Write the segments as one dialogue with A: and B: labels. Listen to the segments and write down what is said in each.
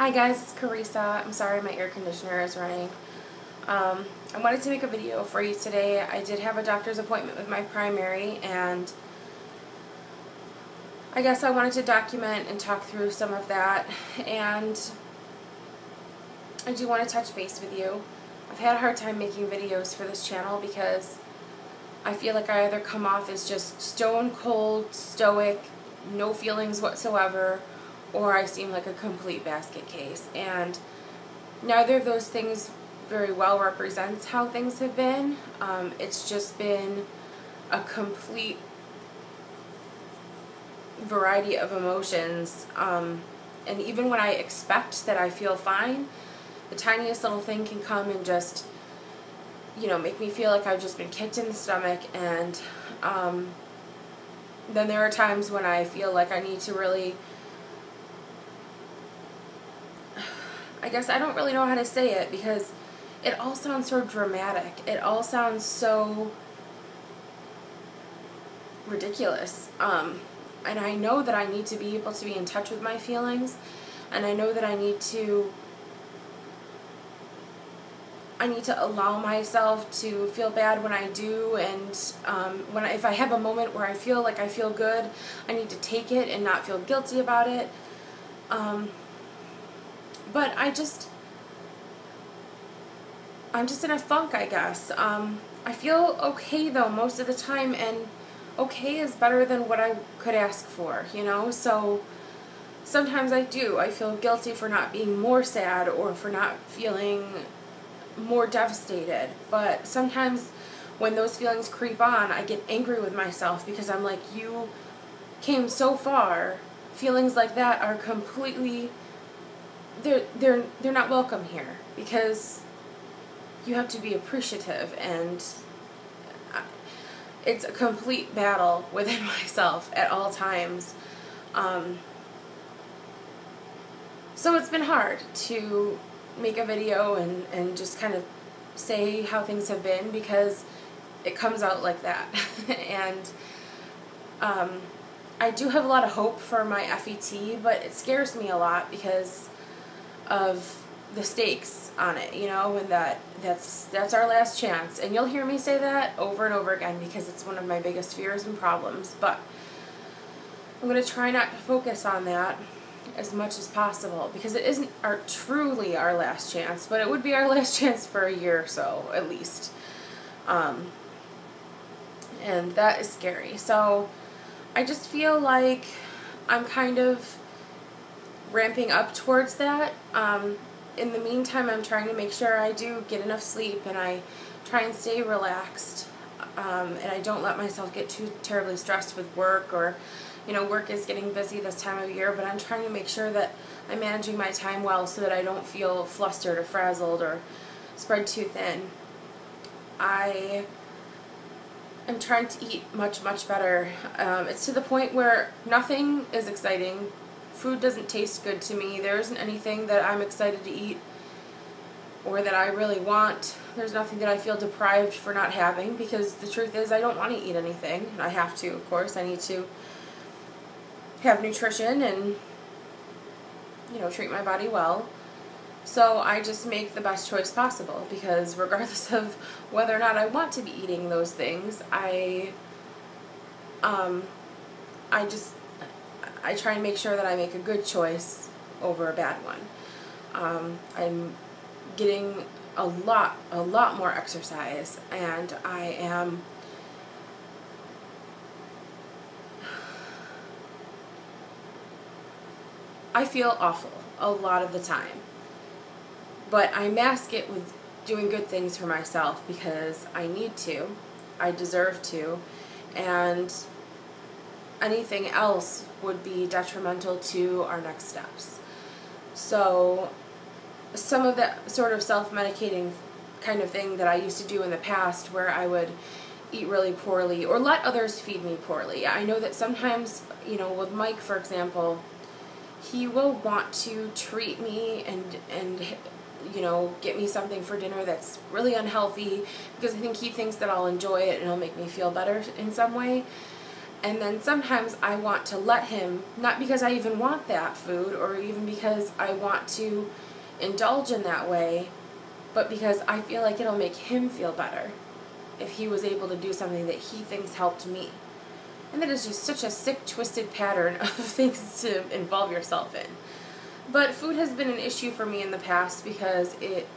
A: Hi guys, it's Carissa. I'm sorry my air conditioner is running. I wanted to make a video for you today. I did have a doctor's appointment with my primary, and I guess I wanted to document and talk through some of that, and I do want to touch base with you. I've had a hard time making videos for this channel because I feel like I either come off as just stone cold, stoic, no feelings whatsoever, or I seem like a complete basket case. And neither of those things very well represents how things have been. It's just been a complete variety of emotions. And even when I expect that I feel fine, the tiniest little thing can come and just, make me feel like I've just been kicked in the stomach. And then there are times when I feel like I need to really, I guess I don't really know how to say it because it all sounds so dramatic. It all sounds so ridiculous. And I know that I need to be able to be in touch with my feelings, and I know that I need to allow myself to feel bad when I do, and if I have a moment where I feel like I feel good, I need to take it and not feel guilty about it. But I'm just in a funk, I guess. I feel okay though most of the time, and okay is better than what I could ask for, so sometimes I feel guilty for not being more sad or for not feeling more devastated. But sometimes when those feelings creep on, I get angry with myself because I'm like, you came so far. Feelings like that are completely, they're not welcome here, because you have to be appreciative, and it's a complete battle within myself at all times. So it's been hard to make a video and just kind of say how things have been, because it comes out like that. And I do have a lot of hope for my FET, but it scares me a lot because of the stakes on it, and that's our last chance. And you'll hear me say that over and over again because it's one of my biggest fears and problems. But I'm going to try not to focus on that as much as possible, because it isn't truly our last chance, but it would be our last chance for a year or so at least. And that is scary. So I just feel like I'm kind of ramping up towards that. In the meantime, I'm trying to make sure I do get enough sleep, and I try and stay relaxed, and I don't let myself get too terribly stressed with work, or work is getting busy this time of year, but I'm trying to make sure that I'm managing my time well so that I don't feel flustered or frazzled or spread too thin. I am trying to eat much, much better. It's to the point where nothing is exciting. Food doesn't taste good to me. There isn't anything that I'm excited to eat or that I really want. There's nothing that I feel deprived for not having, because the truth is I don't want to eat anything. I have to, of course. I need to have nutrition and, treat my body well. So I just make the best choice possible, because regardless of whether or not I want to be eating those things, I try and make sure that I make a good choice over a bad one. I'm getting a lot more exercise, and I feel awful a lot of the time, but I mask it with doing good things for myself because I need to, I deserve to, and anything else would be detrimental to our next steps. So some of that sort of self-medicating kind of thing that I used to do in the past, where I would eat really poorly or let others feed me poorly. I know that sometimes, with Mike, for example, he will want to treat me and get me something for dinner that's really unhealthy, because I think he thinks that I'll enjoy it and it'll make me feel better in some way. And then sometimes I want to let him, not because I even want that food or even because I want to indulge in that way, but because I feel like it'll make him feel better if he was able to do something that he thinks helped me. And that is just such a sick, twisted pattern of things to involve yourself in. But food has been an issue for me in the past because it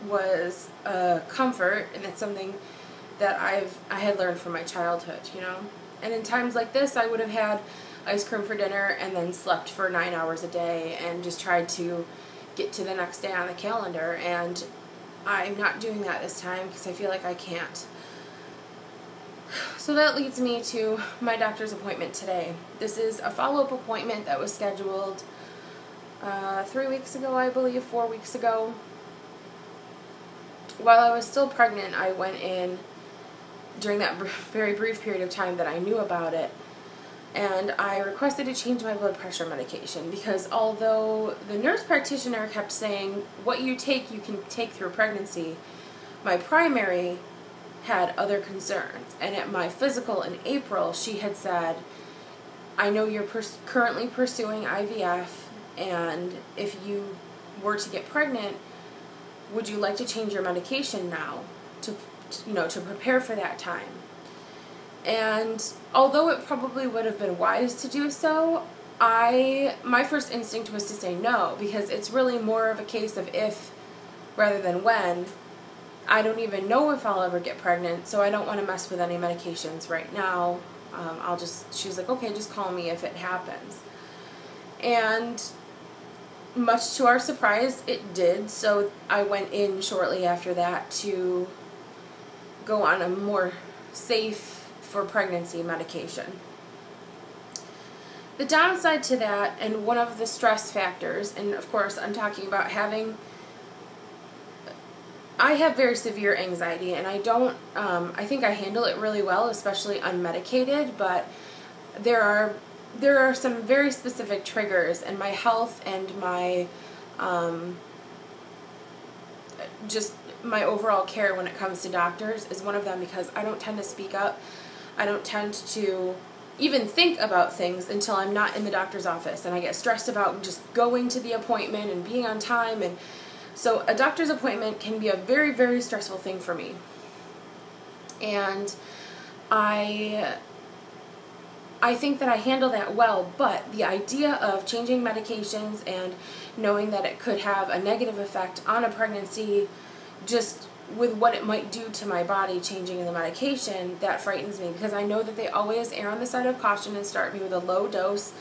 A: was a comfort, and it's something that I had learned from my childhood, you know. And in times like this, I would have had ice cream for dinner and then slept for 9 hours a day and just tried to get to the next day on the calendar. And I'm not doing that this time because I feel like I can't. So that leads me to my doctor's appointment today. This is a follow-up appointment that was scheduled 3 weeks ago, I believe, 4 weeks ago. While I was still pregnant, I went in during that very brief period of time that I knew about it, and I requested to change my blood pressure medication because although the nurse practitioner kept saying what you can take through pregnancy, my primary had other concerns. And at my physical in April, she had said, I know you're currently pursuing IVF, and if you were to get pregnant, would you like to change your medication now to prepare for that time? And although it probably would have been wise to do so, my first instinct was to say no, because it's really more of a case of if rather than when. I don't even know if I'll ever get pregnant, so I don't want to mess with any medications right now. She's like, okay, just call me if it happens. And much to our surprise, it did, so I went in shortly after that to go on a more safe for pregnancy medication. The downside to that, and one of the stress factors, and of course I'm talking about I have very severe anxiety, and I think I handle it really well, especially unmedicated, but there are some very specific triggers, and my health and my just my overall care when it comes to doctors is one of them, because I don't tend to speak up. I don't tend to even think about things until I'm not in the doctor's office, and I get stressed about just going to the appointment and being on time. And so a doctor's appointment can be a very, very stressful thing for me. And I think that I handle that well, but the idea of changing medications and knowing that it could have a negative effect on a pregnancy, just with what it might do to my body changing the medication, that frightens me, because I know that they always err on the side of caution and start me with a low dose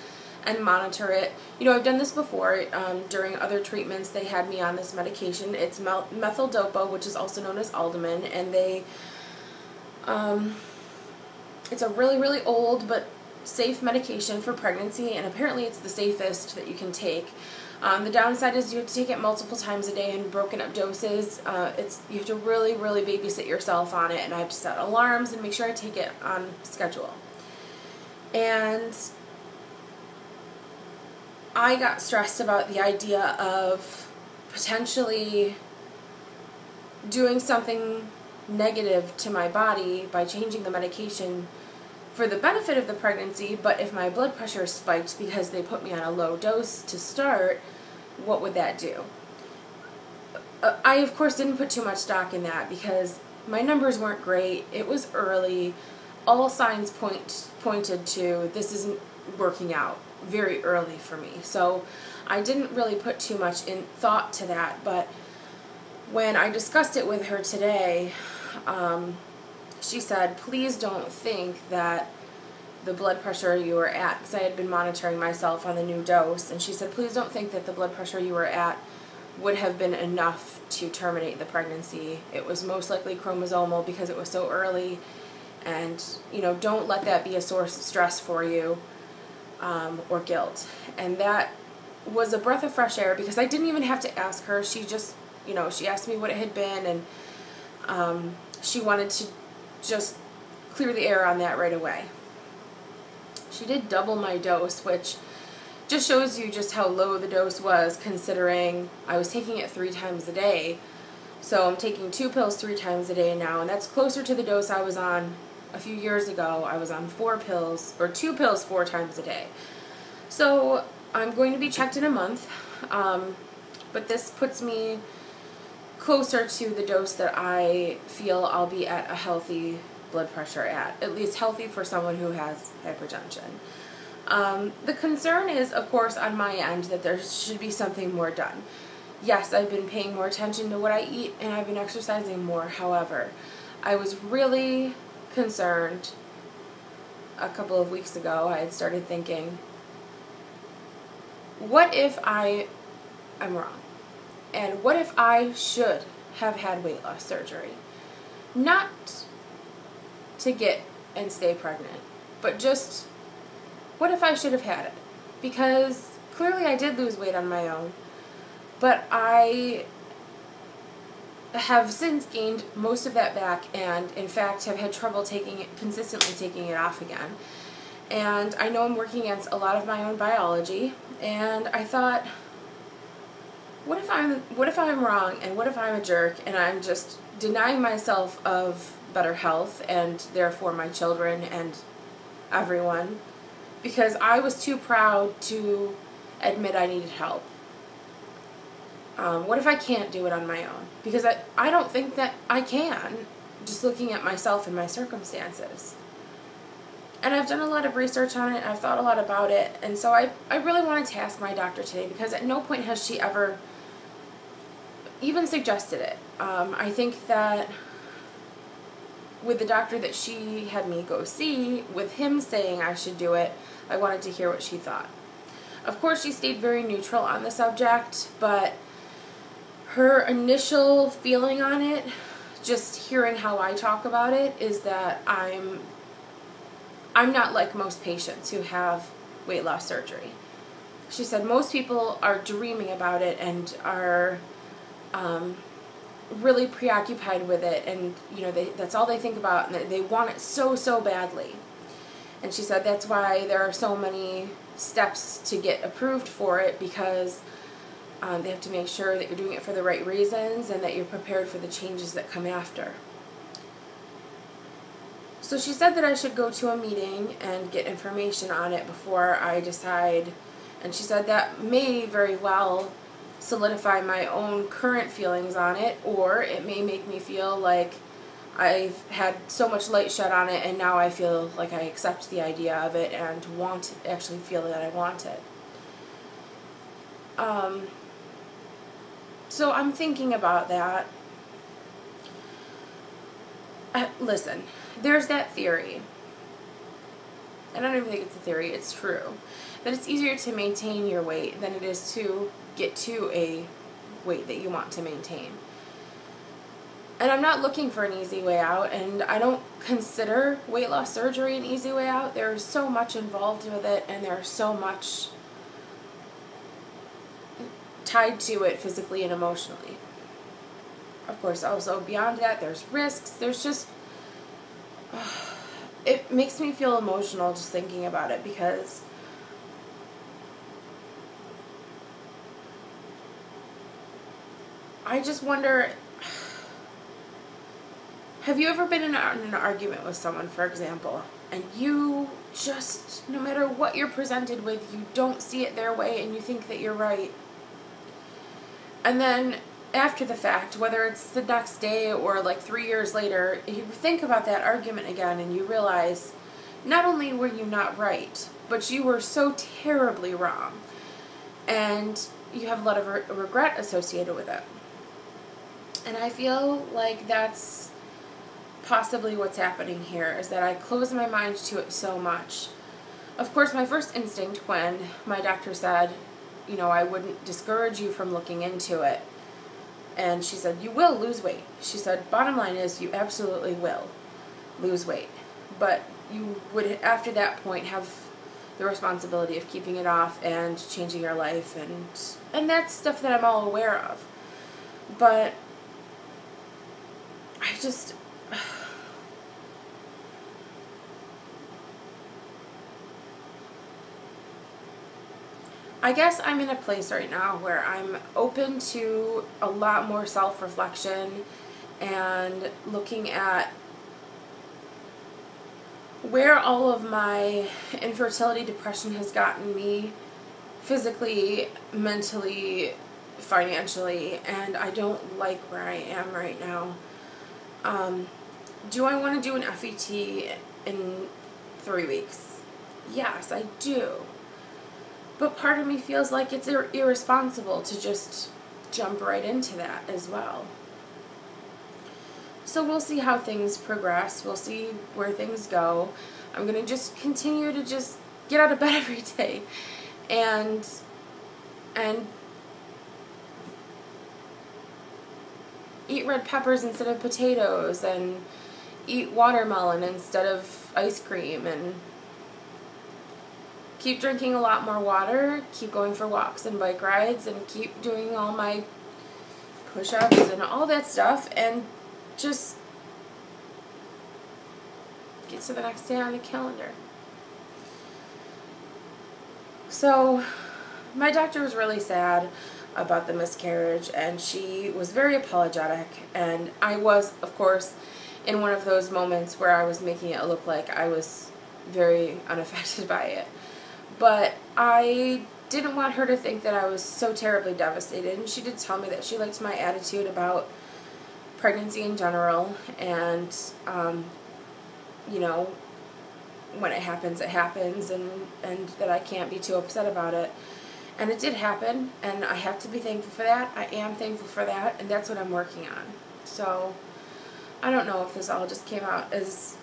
A: and monitor it. You know, I've done this before. During other treatments, they had me on this medication. It's methyl-dopa, which is also known as Alderman, and it's a really, really old but safe medication for pregnancy, and apparently it's the safest that you can take. The downside is you have to take it multiple times a day in broken up doses. You have to really, really babysit yourself on it, and I have to set alarms and make sure I take it on schedule. And I got stressed about the idea of potentially doing something negative to my body by changing the medication for the benefit of the pregnancy, but if my blood pressure spiked because they put me on a low dose to start, what would that do? I, of course, didn't put too much stock in that because my numbers weren't great. It was early. All signs pointed to this isn't working out very early for me. So I didn't really put too much in thought to that, but when I discussed it with her today, she said, please don't think that the blood pressure you were at, because I had been monitoring myself on the new dose, and she said, please don't think that the blood pressure you were at would have been enough to terminate the pregnancy. It was most likely chromosomal because it was so early, and, you know, don't let that be a source of stress for you or guilt. And that was a breath of fresh air, because I didn't even have to ask her. She just, you know, she asked me what it had been, and she wanted to just clear the air on that right away. She did double my dose, which just shows you just how low the dose was, considering I was taking it 3 times a day. So I'm taking 2 pills 3 times a day now, and that's closer to the dose I was on a few years ago, I was on 4 pills, or 2 pills 4 times a day. So I'm going to be checked in a month, but this puts me closer to the dose that I feel I'll be at a healthy blood pressure at least healthy for someone who has hypertension. The concern is, of course, on my end that there should be something more done. Yes, I've been paying more attention to what I eat and I've been exercising more. However, I was really concerned a couple of weeks ago. I had started thinking, what if I am wrong? And what if I should have had weight loss surgery? Not to get and stay pregnant, but just what if I should have had it? Because clearly I did lose weight on my own, but I have since gained most of that back and in fact have had trouble consistently taking it off again. And I know I'm working against a lot of my own biology, and I thought, what if I'm wrong, and what if I'm a jerk and I'm just denying myself of better health and therefore my children and everyone because I was too proud to admit I needed help. What if I can't do it on my own? Because I don't think that I can, just looking at myself and my circumstances. And I've done a lot of research on it, I've thought a lot about it, and so I really wanted to ask my doctor today because at no point has she ever even suggested it. I think that with the doctor that she had me go see, with him saying I should do it, I wanted to hear what she thought. Of course, she stayed very neutral on the subject, but her initial feeling on it, just hearing how I talk about it, is that I'm not like most patients who have weight loss surgery. She said most people are dreaming about it and are really preoccupied with it, and that's all they think about, and they want it so badly. And she said that's why there are so many steps to get approved for it, because they have to make sure that you're doing it for the right reasons and that you're prepared for the changes that come after. So she said that I should go to a meeting and get information on it before I decide, and she said that may very well solidify my own current feelings on it, or it may make me feel like I've had so much light shed on it and now I feel like I accept the idea of it and actually feel that I want it. So I'm thinking about that. Listen, there's that theory, and I don't even think it's a theory, it's true, that it's easier to maintain your weight than it is to get to a weight that you want to maintain. And I'm not looking for an easy way out, and I don't consider weight loss surgery an easy way out. There's so much involved with it, and there's so much tied to it physically and emotionally. Of course, also beyond that, there's risks. There's just, it makes me feel emotional just thinking about it, because I just wonder, have you ever been in an argument with someone, for example, and you just, no matter what you're presented with, you don't see it their way and you think that you're right? And then after the fact, whether it's the next day or like 3 years later, you think about that argument again and you realize not only were you not right, but you were so terribly wrong. And you have a lot of regret associated with it. And I feel like that's possibly what's happening here, is that I close my mind to it so much. Of course, my first instinct when my doctor said, I wouldn't discourage you from looking into it, and she said, you will lose weight. She said, bottom line is you absolutely will lose weight, but you would, after that point, have the responsibility of keeping it off and changing your life, and that's stuff that I'm all aware of. But I just, I guess I'm in a place right now where I'm open to a lot more self-reflection and looking at where all of my infertility depression has gotten me physically, mentally, financially, and I don't like where I am right now. Do I want to do an FET in 3 weeks? Yes, I do. But part of me feels like it's irresponsible to just jump right into that as well. So we'll see how things progress. We'll see where things go. I'm going to just continue to just get out of bed every day and eat red peppers instead of potatoes, and eat watermelon instead of ice cream, and keep drinking a lot more water, keep going for walks and bike rides, and keep doing all my push-ups and all that stuff, and just get to the next day on the calendar. So my doctor was really sad about the miscarriage, and she was very apologetic, and I was, of course, in one of those moments where I was making it look like I was very unaffected by it. But I didn't want her to think that I was so terribly devastated, and she did tell me that she liked my attitude about pregnancy in general, and you know, when it happens, and that I can't be too upset about it. And it did happen, and I have to be thankful for that. I am thankful for that, and that's what I'm working on. So I don't know if this all just came out as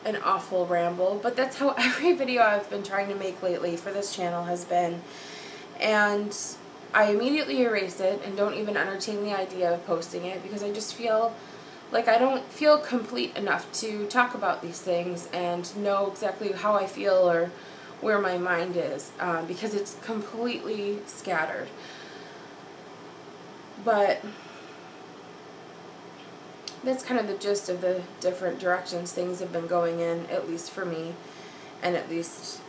A: an awful ramble, but that's how every video I've been trying to make lately for this channel has been. And I immediately erase it and don't even entertain the idea of posting it, because I just feel like I don't feel complete enough to talk about these things and know exactly how I feel or where my mind is, because it's completely scattered. But that's kind of the gist of the different directions things have been going in, at least for me, and at least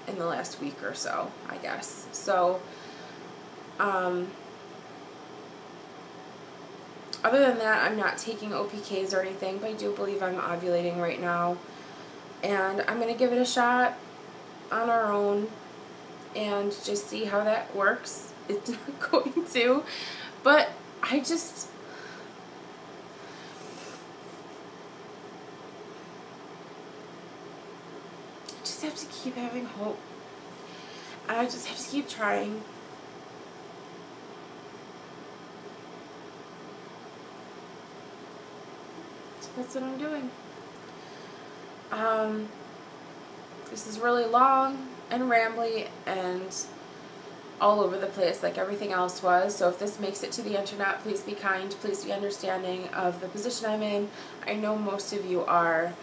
A: in the last week or so, I guess. So, other than that, I'm not taking OPKs or anything, but I do believe I'm ovulating right now. And I'm going to give it a shot on our own and just see how that works. It's not going to, but I just have to keep having hope, and I just have to keep trying. So that's what I'm doing. This is really long and rambly and all over the place like everything else was. So if this makes it to the internet, please be kind, please be understanding of the position I'm in. I know most of you are,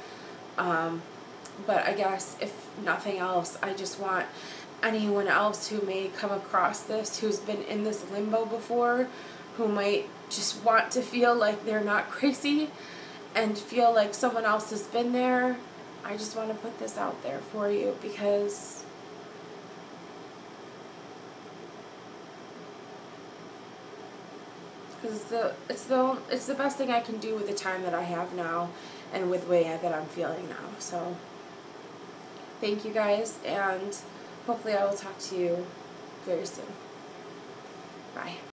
A: but I guess if nothing else, I just want anyone else who may come across this, who's been in this limbo before, who might just want to feel like they're not crazy and feel like someone else has been there. I just want to put this out there for you, because it's the best thing I can do with the time that I have now and with the way that I'm feeling now. So thank you guys, and hopefully I will talk to you very soon. Bye.